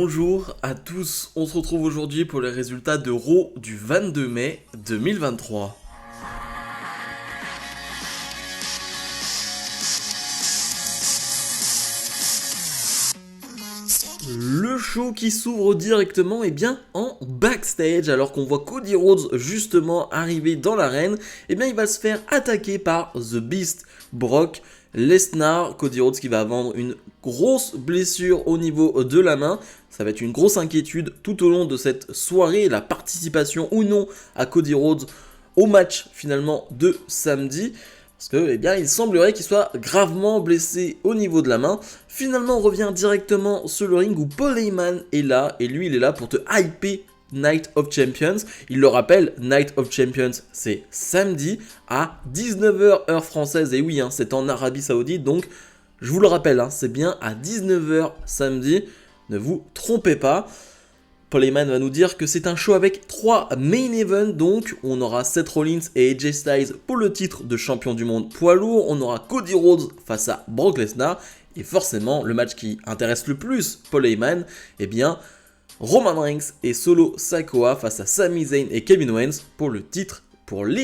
Bonjour à tous, on se retrouve aujourd'hui pour les résultats de Raw du 22 mai 2023. Le show qui s'ouvre directement en backstage alors qu'on voit Cody Rhodes justement arriver dans l'arène. Il va se faire attaquer par The Beast, Brock Lesnar. Cody Rhodes qui va vendre une grosse blessure au niveau de la main. Ça va être une grosse inquiétude tout au long de cette soirée, la participation ou non à Cody Rhodes au match finalement de samedi. Parce que, il semblerait qu'il soit gravement blessé au niveau de la main. Finalement, on revient directement sur le ring où Paul Heyman est là. Et lui, il est là pour te hyper Night of Champions. Il le rappelle, Night of Champions, c'est samedi à 19h heure française. Et oui, c'est en Arabie Saoudite. Donc, je vous le rappelle, c'est bien à 19h samedi. Ne vous trompez pas. Paul Heyman va nous dire que c'est un show avec 3 main events, donc on aura Seth Rollins et AJ Styles pour le titre de champion du monde poids lourd, on aura Cody Rhodes face à Brock Lesnar, et forcément le match qui intéresse le plus Paul Heyman, Roman Reigns et Solo Sikoa face à Sami Zayn et Kevin Owens pour les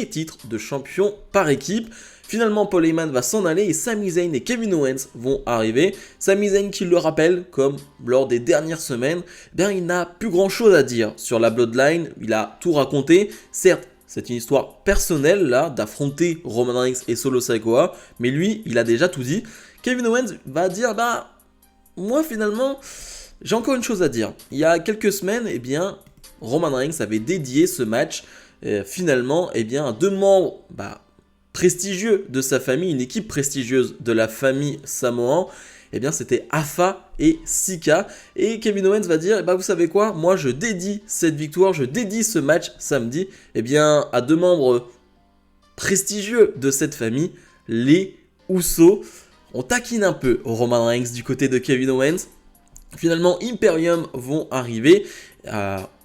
titres de champion par équipe. Finalement, Paul Heyman va s'en aller et Sami Zayn et Kevin Owens vont arriver. Sami Zayn qui le rappelle, comme lors des dernières semaines, il n'a plus grand chose à dire sur la Bloodline. Il a tout raconté. Certes, c'est une histoire personnelle là d'affronter Roman Reigns et Solo Sikoa, mais lui, il a déjà tout dit. Kevin Owens va dire, moi finalement, j'ai encore une chose à dire. Il y a quelques semaines, Roman Reigns avait dédié ce match finalement à 2 membres prestigieux de sa famille, une équipe prestigieuse de la famille Samoan, c'était Afa et Sika. Et Kevin Owens va dire, vous savez quoi, moi je dédie cette victoire, je dédie ce match samedi, à 2 membres prestigieux de cette famille, les Usos. On taquine un peu Roman Reigns du côté de Kevin Owens. Finalement, Imperium vont arriver.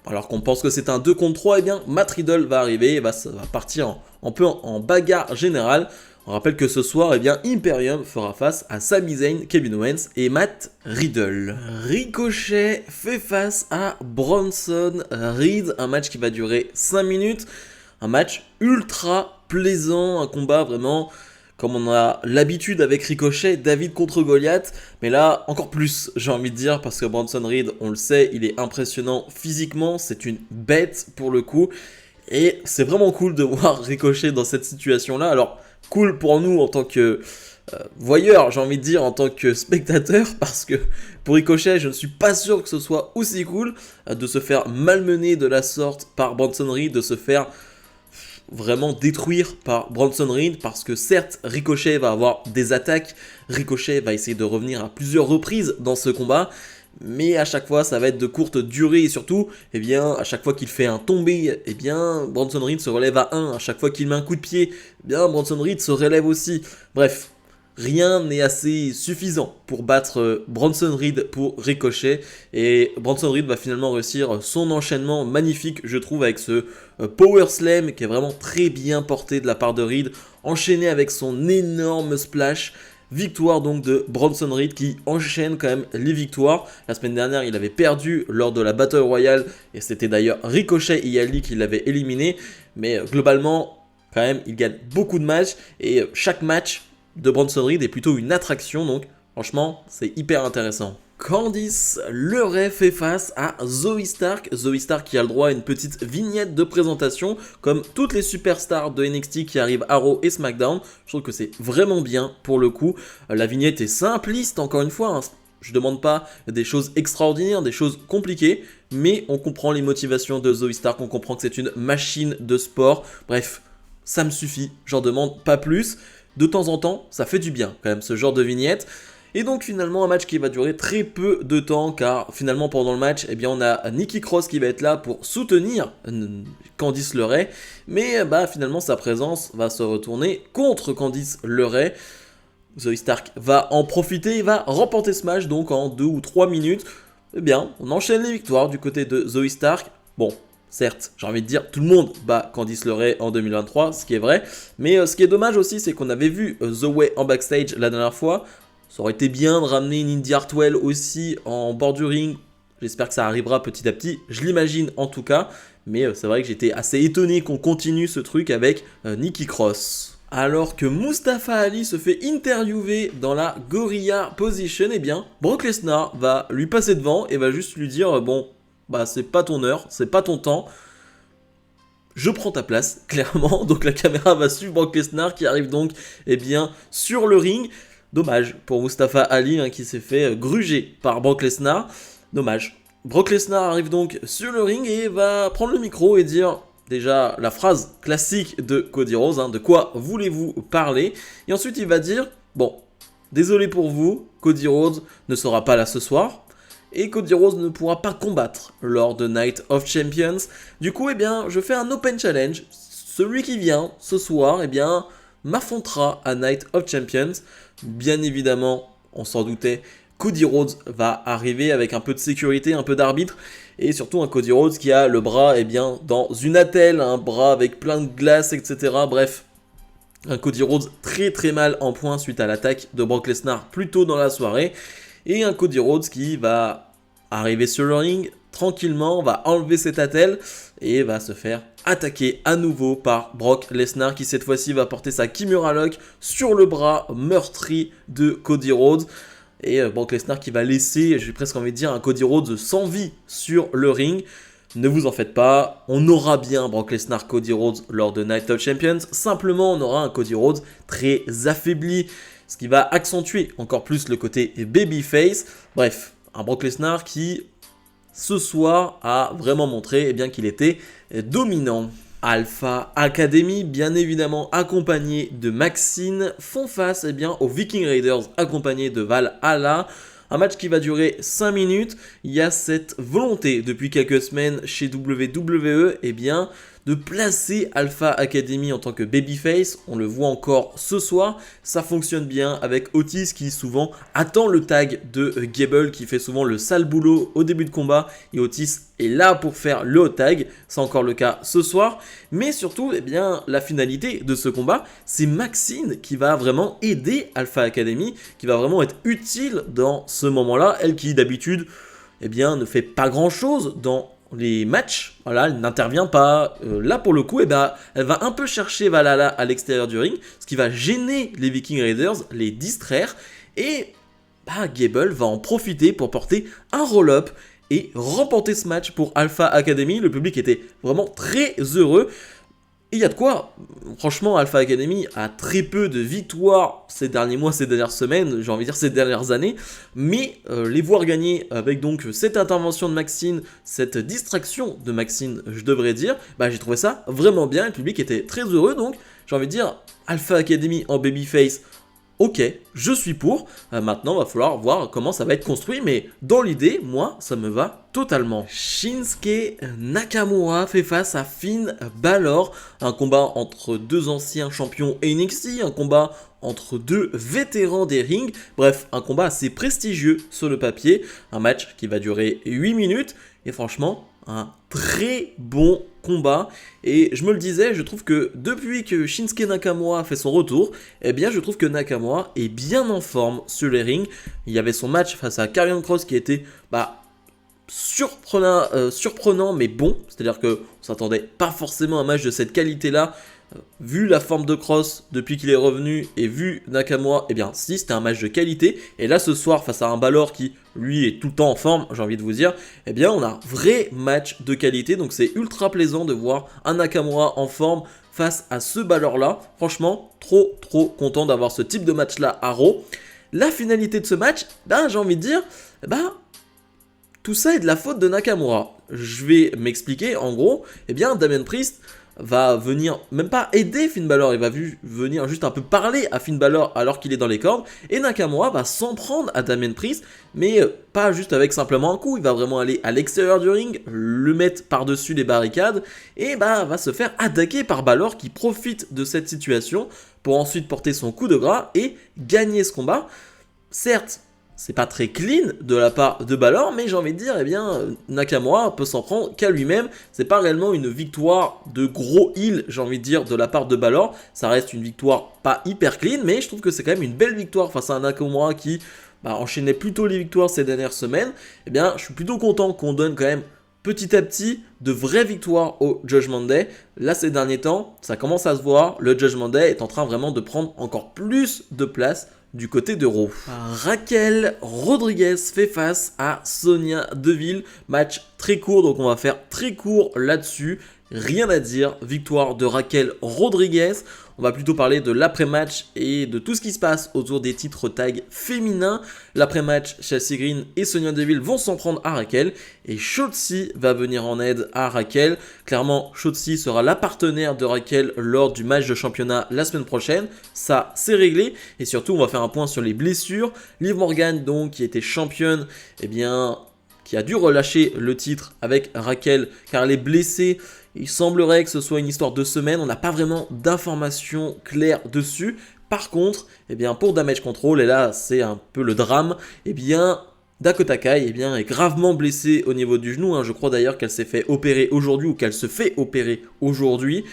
Alors qu'on pense que c'est un 2 contre 3, Matt Riddle va arriver et ça va partir en bagarre générale. On rappelle que ce soir, Imperium fera face à Sami Zayn, Kevin Owens et Matt Riddle. Ricochet fait face à Bronson Reed, un match qui va durer 5 minutes. Un match ultra plaisant, un combat vraiment comme on a l'habitude avec Ricochet, David contre Goliath, mais là, encore plus, j'ai envie de dire, parce que Bronson Reed, on le sait, il est impressionnant physiquement, c'est une bête pour le coup, et c'est vraiment cool de voir Ricochet dans cette situation-là. Alors, cool pour nous en tant que voyeurs, j'ai envie de dire, en tant que spectateur, parce que pour Ricochet, je ne suis pas sûr que ce soit aussi cool de se faire malmener de la sorte par Bronson Reed, de se faire vraiment détruire par Bronson Reed, parce que certes Ricochet va avoir des attaques, Ricochet va essayer de revenir à plusieurs reprises dans ce combat, mais à chaque fois ça va être de courte durée et surtout à chaque fois qu'il fait un tombé, Bronson Reed se relève à 1, à chaque fois qu'il met un coup de pied, Bronson Reed se relève aussi. Bref, rien n'est assez suffisant pour battre Bronson Reed pour Ricochet, et Bronson Reed va finalement réussir son enchaînement magnifique, je trouve, avec ce Power Slam qui est vraiment très bien porté de la part de Reed, enchaîné avec son énorme splash. Victoire donc de Bronson Reed qui enchaîne quand même les victoires. La semaine dernière, il avait perdu lors de la Battle Royale et c'était d'ailleurs Ricochet et Ali qui l'avaient éliminé, mais globalement, quand même, il gagne beaucoup de matchs et chaque match de Bronson Reed est plutôt une attraction, donc franchement c'est hyper intéressant. Candice LeRae fait face à Zoey Stark. Zoey Stark qui a le droit à une petite vignette de présentation, comme toutes les superstars de NXT qui arrivent à Raw et SmackDown. Je trouve que c'est vraiment bien pour le coup. La vignette est simpliste, encore une fois. Je demande pas des choses extraordinaires, des choses compliquées, mais on comprend les motivations de Zoey Stark, on comprend que c'est une machine de sport. Bref, ça me suffit, j'en demande pas plus. De temps en temps, ça fait du bien quand même ce genre de vignette. Et donc finalement un match qui va durer très peu de temps, car finalement pendant le match, on a Nikki Cross qui va être là pour soutenir Candice LeRae, mais finalement sa présence va se retourner contre Candice LeRae. Zoey Stark va en profiter, il va remporter ce match donc en 2 ou 3 minutes. On enchaîne les victoires du côté de Zoey Stark. Bon, certes, j'ai envie de dire, tout le monde bat Candice LeRae en 2023, ce qui est vrai. Mais ce qui est dommage aussi, c'est qu'on avait vu Zoey en backstage la dernière fois. Ça aurait été bien de ramener une Indy Hartwell aussi en bord du ring, J'espère que ça arrivera petit à petit, je l'imagine en tout cas. Mais c'est vrai que j'étais assez étonné qu'on continue ce truc avec Nikki Cross. Alors que Mustafa Ali se fait interviewer dans la Gorilla Position, eh bien, Brock Lesnar va lui passer devant et va juste lui dire bon, bah c'est pas ton heure, c'est pas ton temps. Je prends ta place, clairement. Donc la caméra va suivre Brock Lesnar qui arrive donc eh bien, sur le ring. Dommage pour Mustafa Ali qui s'est fait gruger par Brock Lesnar. Dommage. Brock Lesnar arrive donc sur le ring et va prendre le micro et dire déjà la phrase classique de Cody Rhodes, de quoi voulez-vous parler? Et ensuite il va dire, bon, désolé pour vous, Cody Rhodes ne sera pas là ce soir. Et Cody Rhodes ne pourra pas combattre lors de Night of Champions. Du coup, eh bien, je fais un open challenge. Celui qui vient ce soir, eh bien, m'affrontera à Night of Champions. Bien évidemment, on s'en doutait, Cody Rhodes va arriver avec un peu de sécurité, un peu d'arbitre. Et surtout un Cody Rhodes qui a le bras eh bien, dans une attelle, un bras avec plein de glace, etc. Bref, un Cody Rhodes très très mal en point suite à l'attaque de Brock Lesnar plus tôt dans la soirée. Et un Cody Rhodes qui va arriver sur le ring tranquillement, va enlever cette attelle et va se faire attaquer à nouveau par Brock Lesnar qui cette fois-ci va porter sa Kimura Lock sur le bras meurtri de Cody Rhodes. Et Brock Lesnar qui va laisser, j'ai presque envie de dire, un Cody Rhodes sans vie sur le ring. Ne vous en faites pas, on aura bien Brock Lesnar Cody Rhodes lors de Night of Champions. Simplement, on aura un Cody Rhodes très affaibli, ce qui va accentuer encore plus le côté babyface. Bref, un Brock Lesnar qui, ce soir, a vraiment montré eh bien, qu'il était dominant. Alpha Academy, bien évidemment accompagné de Maxine, font face eh bien, aux Viking Raiders accompagnés de Valhalla. Un match qui va durer 5 minutes. Il y a cette volonté depuis quelques semaines chez WWE eh bien, de placer Alpha Academy en tant que babyface. On le voit encore ce soir. Ça fonctionne bien avec Otis qui souvent attend le tag de Gable qui fait souvent le sale boulot au début de combat. Et Otis est là pour faire le hot tag. C'est encore le cas ce soir. Mais surtout, eh bien, la finalité de ce combat, c'est Maxine qui va vraiment aider Alpha Academy, qui va vraiment être utile dans ce moment-là. Elle qui d'habitude eh bien, ne fait pas grand-chose dans les matchs, voilà, elle n'intervient pas. Là pour le coup, eh ben, elle va un peu chercher Valhalla à l'extérieur du ring, ce qui va gêner les Viking Raiders, les distraire, et Gable va en profiter pour porter un roll-up et remporter ce match pour Alpha Academy. Le public était vraiment très heureux. Et il y a de quoi. Franchement, Alpha Academy a très peu de victoires ces derniers mois, ces dernières semaines, j'ai envie de dire ces dernières années. Mais les voir gagner avec donc cette intervention de Maxine, cette distraction de Maxine, je devrais dire, j'ai trouvé ça vraiment bien. Le public était très heureux. Donc, j'ai envie de dire, Alpha Academy en babyface, ok, je suis pour. Maintenant, il va falloir voir comment ça va être construit. Mais dans l'idée, moi, ça me va totalement. Shinsuke Nakamura fait face à Finn Balor. Un combat entre deux anciens champions NXT. Un combat entre deux vétérans des rings. Bref, un combat assez prestigieux sur le papier. Un match qui va durer 8 minutes. Et franchement, un très bon combat. Et je me le disais, je trouve que depuis que Shinsuke Nakamura fait son retour, eh bien je trouve que Nakamura est bien en forme sur les rings. Il y avait son match face à Karrion Kross qui était surprenant mais bon. C'est-à-dire qu'on ne s'attendait pas forcément à un match de cette qualité-là. Vu la forme de Kross depuis qu'il est revenu et vu Nakamura, eh bien si, c'était un match de qualité. Et là ce soir face à un Balor qui lui est tout le temps en forme, j'ai envie de vous dire, eh bien on a un vrai match de qualité. Donc c'est ultra plaisant de voir un Nakamura en forme face à ce Balor là. Franchement, trop content d'avoir ce type de match là à Raw. La finalité de ce match, j'ai envie de dire, tout ça est de la faute de Nakamura. Je vais m'expliquer, en gros, eh bien Damien Priest va venir, même pas aider Finn Balor, il va venir juste un peu parler à Finn Balor alors qu'il est dans les cordes, et Nakamura va s'en prendre à Damien Priest, mais pas juste avec simplement un coup, il va vraiment aller à l'extérieur du ring, le mettre par-dessus les barricades, et va se faire attaquer par Balor qui profite de cette situation pour ensuite porter son coup de gras et gagner ce combat. Certes, c'est pas très clean de la part de Balor, mais j'ai envie de dire, eh bien, Nakamura peut s'en prendre qu'à lui-même. C'est pas réellement une victoire de gros heel, j'ai envie de dire, de la part de Balor. Ça reste une victoire pas hyper clean, mais je trouve que c'est quand même une belle victoire face à un Nakamura qui enchaînait plutôt les victoires ces dernières semaines, eh bien je suis plutôt content qu'on donne quand même petit à petit de vraies victoires au Judgment Day. Là ces derniers temps, ça commence à se voir, le Judgment Day est en train vraiment de prendre encore plus de place du côté de Raw. Raquel Rodriguez fait face à Sonya Deville. Match très court, donc on va faire très court là-dessus. Rien à dire, victoire de Raquel Rodriguez. On va plutôt parler de l'après-match et de tout ce qui se passe autour des titres tag féminins. L'après-match, Chelsea Green et Sonya Deville vont s'en prendre à Raquel. Et Shotzi va venir en aide à Raquel. Clairement, Shotzi sera la partenaire de Raquel lors du match de championnat la semaine prochaine. Ça, c'est réglé. Et surtout, on va faire un point sur les blessures. Liv Morgan, donc, qui était championne, qui a dû relâcher le titre avec Raquel car elle est blessée. Il semblerait que ce soit une histoire de semaine, on n'a pas vraiment d'informations claires dessus. Par contre, pour Damage Control, et là c'est un peu le drame, Dakota Kai est gravement blessée au niveau du genou. Je crois d'ailleurs qu'elle s'est fait opérer aujourd'hui ou qu'elle se fait opérer aujourd'hui.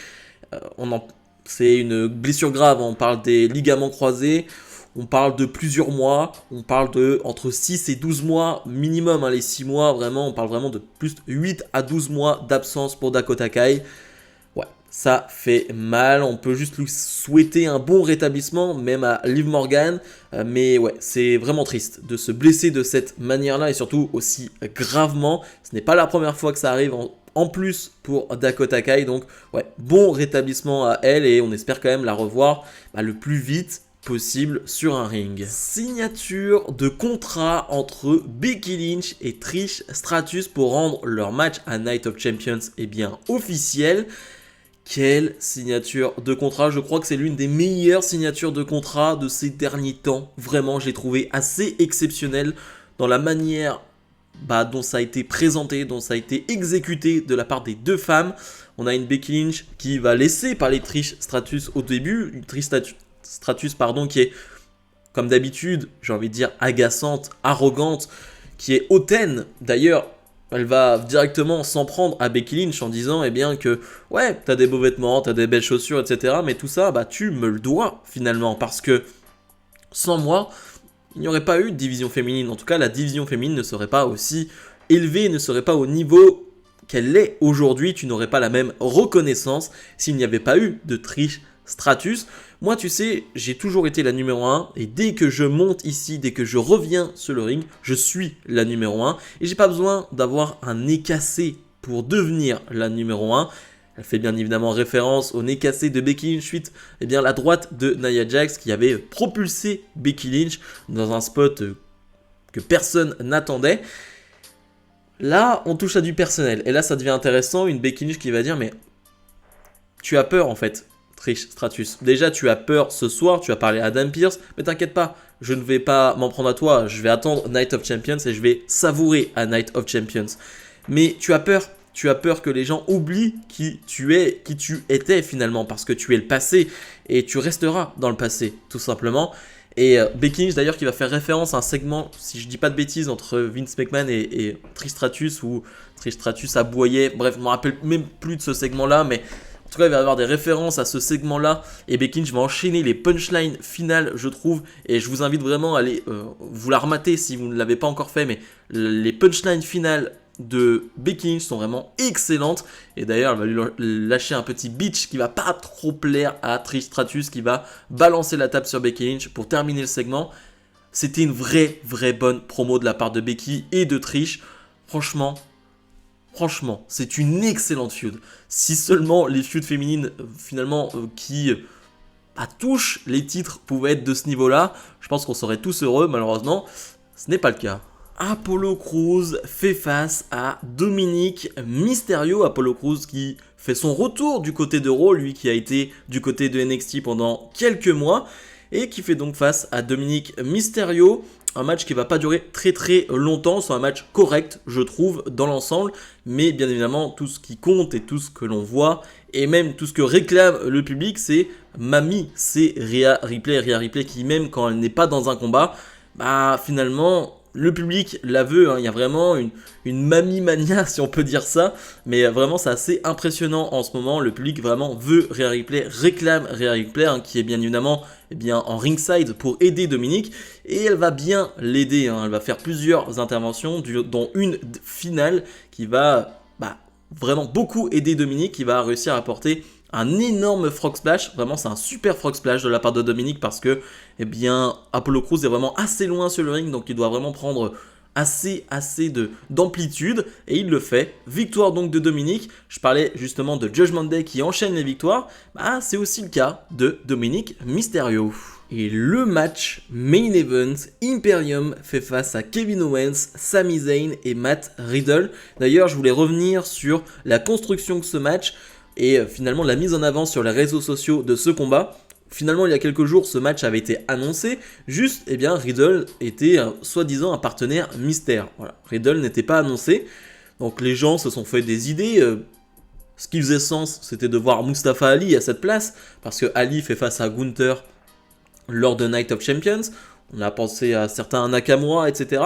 C'est une blessure grave, on parle des ligaments croisés. On parle de plusieurs mois, on parle de entre 6 et 12 mois minimum, les 6 mois, vraiment, on parle vraiment de plus de 8 à 12 mois d'absence pour Dakota Kai. Ouais, ça fait mal, on peut juste lui souhaiter un bon rétablissement, même à Liv Morgan, mais ouais, c'est vraiment triste de se blesser de cette manière-là et surtout aussi gravement. Ce n'est pas la première fois que ça arrive en plus pour Dakota Kai, donc ouais, bon rétablissement à elle et on espère quand même la revoir le plus vite possible sur un ring. Signature de contrat entre Becky Lynch et Trish Stratus pour rendre leur match à Night of Champions officiel. Quelle signature de contrat, je crois que c'est l'une des meilleures signatures de contrat de ces derniers temps. Vraiment, je l'ai trouvé assez exceptionnelle dans la manière dont ça a été présenté, dont ça a été exécuté de la part des deux femmes. On a une Becky Lynch qui va laisser parler Trish Stratus au début, une Trish Stratus qui est, comme d'habitude, j'ai envie de dire agaçante, arrogante, qui est hautaine. D'ailleurs, elle va directement s'en prendre à Becky Lynch en disant que ouais, t'as des beaux vêtements, t'as des belles chaussures, etc. Mais tout ça, tu me le dois finalement, parce que sans moi, il n'y aurait pas eu de division féminine. En tout cas, la division féminine ne serait pas aussi élevée, ne serait pas au niveau qu'elle l'est aujourd'hui. Tu n'aurais pas la même reconnaissance s'il n'y avait pas eu de Trish Stratus. Moi, tu sais, j'ai toujours été la numéro 1 et dès que je monte ici, dès que je reviens sur le ring, je suis la numéro 1 et j'ai pas besoin d'avoir un nez cassé pour devenir la numéro 1. Elle fait bien évidemment référence au nez cassé de Becky Lynch suite la droite de Nia Jax qui avait propulsé Becky Lynch dans un spot que personne n'attendait. Là, on touche à du personnel et là, ça devient intéressant. Une Becky Lynch qui va dire mais tu as peur en fait. Trish Stratus. Déjà, tu as peur ce soir, tu as parlé à Adam Pearce, mais t'inquiète pas, je ne vais pas m'en prendre à toi, je vais attendre Night of Champions et je vais savourer à Night of Champions. Mais tu as peur que les gens oublient qui tu es, qui tu étais finalement, parce que tu es le passé et tu resteras dans le passé, tout simplement. Et Becky Lynch d'ailleurs qui va faire référence à un segment, si je dis pas de bêtises, entre Vince McMahon et Trish Stratus, où Trish Stratus aboyait, bref, je me rappelle même plus de ce segment-là, mais en tout cas, il va y avoir des références à ce segment-là et Becky Lynch va enchaîner les punchlines finales, je trouve. Et je vous invite vraiment à aller vous la remater si vous ne l'avez pas encore fait. Mais les punchlines finales de Becky Lynch sont vraiment excellentes. Et d'ailleurs, elle va lui lâcher un petit bitch qui va pas trop plaire à Trish Stratus, qui va balancer la table sur Becky Lynch pour terminer le segment. C'était une vraie bonne promo de la part de Becky et de Trish. Franchement, c'est une excellente feud. Si seulement les feuds féminines, qui touchent les titres pouvaient être de ce niveau-là, je pense qu'on serait tous heureux. Malheureusement, ce n'est pas le cas. Apollo Crews fait face à Dominic Mysterio. Apollo Crews qui fait son retour du côté de Raw, lui qui a été du côté de NXT pendant quelques mois, et qui fait donc face à Dominic Mysterio. Un match qui va pas durer très longtemps, c'est un match correct je trouve dans l'ensemble, mais bien évidemment tout ce qui compte et tout ce que l'on voit et même tout ce que réclame le public c'est Mamie, c'est Rhea Ripley qui même quand elle n'est pas dans un combat, finalement le public la veut, hein. Il y a vraiment une mamie mania si on peut dire ça, mais vraiment c'est assez impressionnant en ce moment, le public vraiment veut Rhea Ripley, réclame Rhea Ripley, hein, qui est bien évidemment en ringside pour aider Dominique, et elle va bien l'aider, hein. Elle va faire plusieurs interventions, dont une finale qui va vraiment beaucoup aider Dominique, qui va réussir à apporter un énorme frog splash. Vraiment c'est un super frog splash de la part de Dominique, parce que Apollo Crews est vraiment assez loin sur le ring, donc il doit vraiment prendre assez d'amplitude, et il le fait. Victoire donc de Dominique. Je parlais justement de Judgment Day qui enchaîne les victoires, c'est aussi le cas de Dominic Mysterio. Et le match main event, Imperium fait face à Kevin Owens, Sami Zayn et Matt Riddle. D'ailleurs, je voulais revenir sur la construction de ce match et finalement la mise en avant sur les réseaux sociaux de ce combat. Finalement, il y a quelques jours, ce match avait été annoncé. Juste, Riddle était soi-disant un partenaire mystère. Voilà, Riddle n'était pas annoncé. Donc les gens se sont fait des idées. Ce qui faisait sens, c'était de voir Mustafa Ali à cette place, parce que Ali fait face à Gunther lors de Night of Champions. On a pensé à certains Nakamura, etc.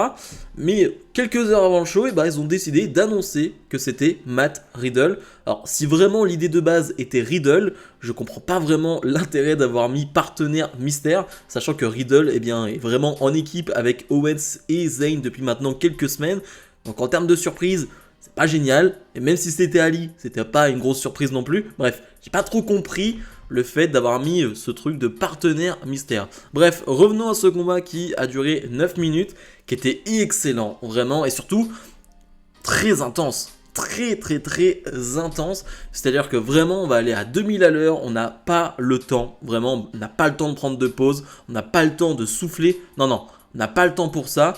Mais quelques heures avant le show, ils ont décidé d'annoncer que c'était Matt Riddle. Alors, si vraiment l'idée de base était Riddle, je comprends pas vraiment l'intérêt d'avoir mis partenaire mystère, sachant que Riddle est vraiment en équipe avec Owens et Zayn depuis maintenant quelques semaines. Donc en termes de surprise, c'est pas génial. Et même si c'était Ali, c'était pas une grosse surprise non plus. Bref, j'ai pas trop compris le fait d'avoir mis ce truc de partenaire mystère. Bref, revenons à ce combat qui a duré 9 minutes, qui était excellent, vraiment, et surtout très intense. Très intense. C'est-à-dire que vraiment, on va aller à 2000 à l'heure, on n'a pas le temps, vraiment, on n'a pas le temps de prendre de pause, on n'a pas le temps de souffler. Non, on n'a pas le temps pour ça.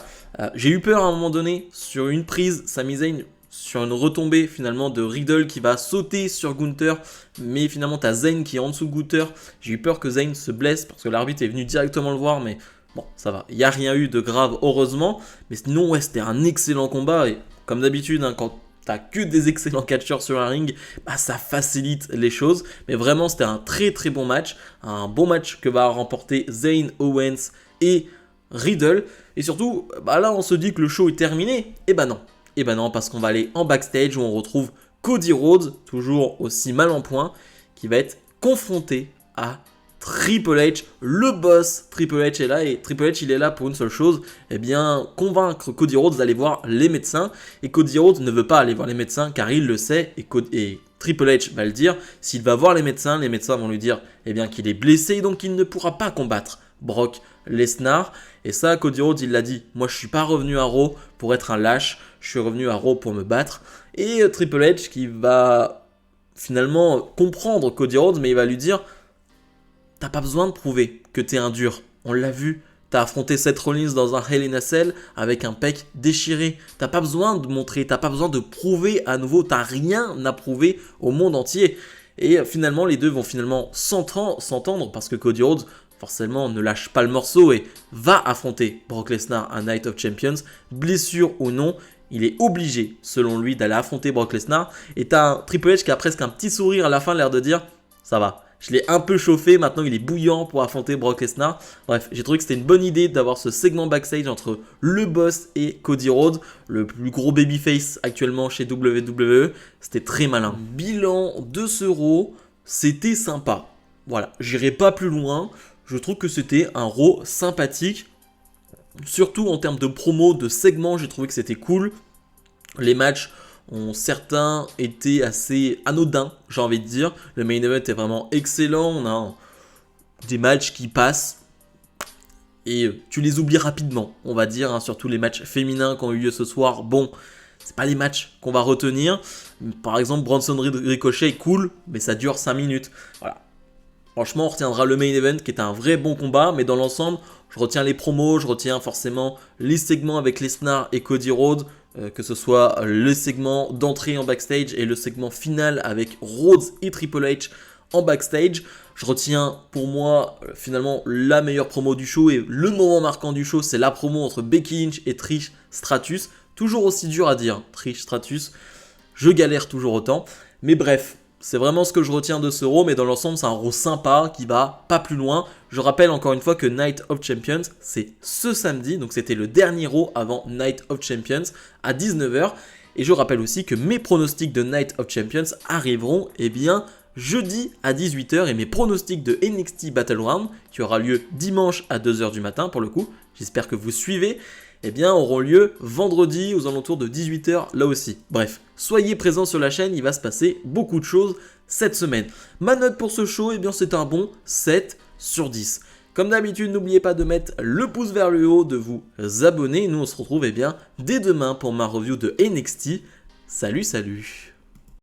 J'ai eu peur à un moment donné, sur une prise, Sami Zayn, sur une retombée finalement de Riddle qui va sauter sur Gunther, mais finalement t'as Zayn qui est en dessous de Gunther. J'ai eu peur que Zayn se blesse parce que l'arbitre est venu directement le voir, mais bon, ça va, il n'y a rien eu de grave heureusement. Mais sinon, ouais, c'était un excellent combat, et comme d'habitude, hein, quand t'as que des excellents catcheurs sur un ring, ça facilite les choses. Mais vraiment, c'était un très bon match, un bon match que va remporter Zayn, Owens et Riddle. Et surtout, là on se dit que le show est terminé, et non, parce qu'on va aller en backstage où on retrouve Cody Rhodes, toujours aussi mal en point, qui va être confronté à Triple H, le boss. Triple H est là, et Triple H il est là pour une seule chose, convaincre Cody Rhodes d'aller voir les médecins. Et Cody Rhodes ne veut pas aller voir les médecins car il le sait, et Triple H va le dire. S'il va voir les médecins vont lui dire qu'il est blessé, donc il ne pourra pas combattre Brock Lesnar. Et ça, Cody Rhodes il l'a dit, moi je suis pas revenu à Raw pour être un lâche, je suis revenu à Raw pour me battre. Et Triple H qui va finalement comprendre Cody Rhodes, mais il va lui dire, t'as pas besoin de prouver que t'es un dur, on l'a vu, t'as affronté Seth Rollins dans un Hell in a Cell avec un pec déchiré, t'as pas besoin de montrer, t'as pas besoin de prouver à nouveau, t'as rien à prouver au monde entier. Et finalement les deux vont finalement s'entendre parce que Cody Rhodes forcément ne lâche pas le morceau et va affronter Brock Lesnar à Night of Champions. Blessure ou non, il est obligé selon lui d'aller affronter Brock Lesnar. Et t'as un Triple H qui a presque un petit sourire à la fin, l'air de dire ça va, je l'ai un peu chauffé, maintenant il est bouillant pour affronter Brock Lesnar. Bref, j'ai trouvé que c'était une bonne idée d'avoir ce segment backstage entre le boss et Cody Rhodes, le plus gros babyface actuellement chez WWE. C'était très malin. Bilan de ce Raw, c'était sympa. Voilà, j'irai pas plus loin. Je trouve que c'était un Raw sympathique. Surtout en termes de promo, de segments, j'ai trouvé que c'était cool. Les matchs ont certains été assez anodins, j'ai envie de dire. Le main event est vraiment excellent. On a des matchs qui passent et tu les oublies rapidement, on va dire. Surtout les matchs féminins qui ont eu lieu ce soir. Bon, c'est pas les matchs qu'on va retenir. Par exemple, Bronson Ricochet est cool, mais ça dure 5 minutes. Voilà. Franchement, on retiendra le main event qui est un vrai bon combat, mais dans l'ensemble, je retiens les promos, je retiens forcément les segments avec Lesnar et Cody Rhodes, que ce soit le segment d'entrée en backstage et le segment final avec Rhodes et Triple H en backstage. Je retiens pour moi finalement la meilleure promo du show, et le moment marquant du show, c'est la promo entre Becky Lynch et Trish Stratus. Toujours aussi dur à dire, Trish Stratus, je galère toujours autant, mais bref. C'est vraiment ce que je retiens de ce Raw, mais dans l'ensemble, c'est un Raw sympa qui va pas plus loin. Je rappelle encore une fois que Night of Champions, c'est ce samedi, donc c'était le dernier Raw avant Night of Champions à 19h. Et je rappelle aussi que mes pronostics de Night of Champions arriveront, jeudi à 18h et mes pronostics de NXT Battleground, qui aura lieu dimanche à 2h du matin pour le coup, j'espère que vous suivez, auront lieu vendredi aux alentours de 18h là aussi. Bref, soyez présents sur la chaîne, il va se passer beaucoup de choses cette semaine. Ma note pour ce show, c'est un bon 7 sur 10. Comme d'habitude, n'oubliez pas de mettre le pouce vers le haut, de vous abonner. Nous, on se retrouve dès demain pour ma review de NXT. Salut, salut!